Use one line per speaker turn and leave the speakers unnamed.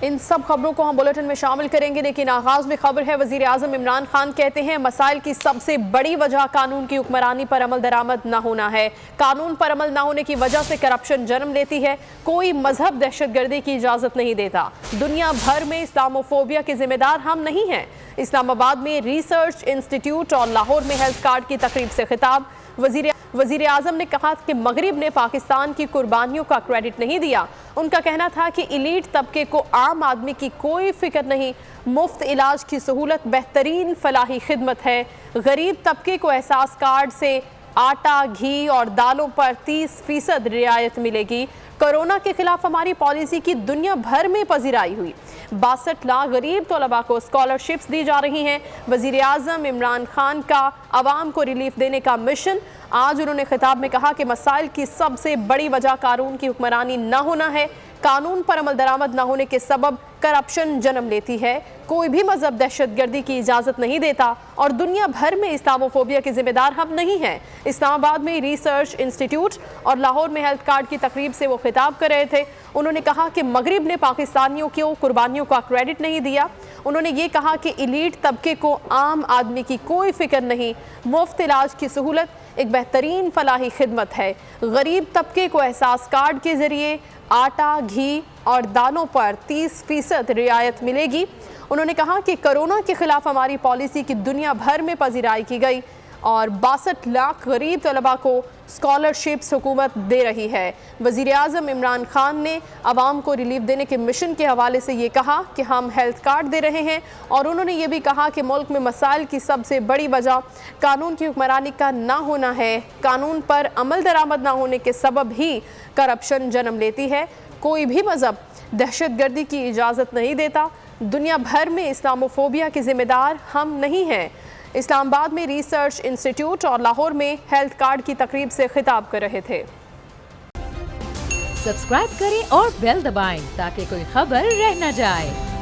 इन सब खबरों को हम बुलेटिन में शामिल करेंगे, लेकिन आगाज में खबर है वजीर आजम इमरान खान कहते हैं मसाइल की सबसे बड़ी वजह कानून की हुक्मरानी पर अमल दरामद न होना है। कानून पर अमल न होने की वजह से करप्शन जन्म लेती है। कोई मजहब दहशतगर्दी की इजाजत नहीं देता। दुनिया भर में इस्लामोफोबिया के जिम्मेदार हम नहीं हैं। इस्लामाबाद में रिसर्च इंस्टीट्यूट और लाहौर में हेल्थ कार्ड की तकरीब से खिताब। वजीर आजम ने कहा कि मगरिब ने पाकिस्तान की कुर्बानियों का क्रेडिट नहीं दिया। उनका कहना था कि इलीट तबके को आम आदमी की कोई फिक्र नहीं। मुफ्त इलाज की सहूलत बेहतरीन फलाही खिदमत है। गरीब तबके को एहसास कार्ड से आटा, घी और दालों पर 30% रियायत मिलेगी। कोरोना के खिलाफ हमारी पॉलिसी की दुनिया भर में पजीराई हुई। 62 लाख गरीब तलबा को स्कॉलरशिप्स दी जा रही हैं। वजीर आजम इमरान खान का आवाम को रिलीफ देने का मिशन। आज उन्होंने खिताब में कहा कि मसाइल की सबसे बड़ी वजह कानून की हुक्मरानी न होना है। कानून पर अमल दरामद न होने के सबब करप्शन जन्म लेती है। कोई भी मजहब दहशतगर्दी की इजाजत नहीं देता और दुनिया भर में इस्लामोफोबिया के जिम्मेदार हम नहीं हैं। इस्लामाबाद में रिसर्च इंस्टीट्यूट और लाहौर में हेल्थ कार्ड की तकरीब से वो खिताब कर रहे थे। उन्होंने कहा कि मगरिब ने पाकिस्तानियों की कुर्बानियों का क्रेडिट नहीं दिया। उन्होंने ये कहा कि इलीट तबके को आम आदमी की कोई फिक्र नहीं। मुफ्त इलाज की सहूलत एक बेहतरीन फलाही खिदमत है। गरीब तबके को एहसास कार्ड के जरिए आटा, घी और दालों पर 30% रियायत मिलेगी। उन्होंने कहा कि कोरोना के खिलाफ हमारी पॉलिसी की दुनिया भर में पजीराई की गई और 62 लाख गरीब तलबा को स्कॉलरशिप्स हुकूमत दे रही है। वजीर आजम इमरान खान ने आवाम को रिलीफ देने के मिशन के हवाले से ये कहा कि हम हेल्थ कार्ड दे रहे हैं और उन्होंने ये भी कहा कि मुल्क में मसाइल की सबसे बड़ी वजह कानून की हुक्मरानी का ना होना है। कानून पर अमल दरामद ना होने के सबब ही करप्शन जन्म लेती है। कोई भी मजहब दहशतगर्दी की इजाज़त नहीं देता। दुनिया भर में इस्लामोफोबिया के जिम्मेदार हम नहीं हैं। इस्लामाबाद में रिसर्च इंस्टीट्यूट और लाहौर में हेल्थ कार्ड की तकरीब से खिताब कर रहे थे।
सब्सक्राइब करें और बेल दबाएं ताकि कोई खबर रह न जाए।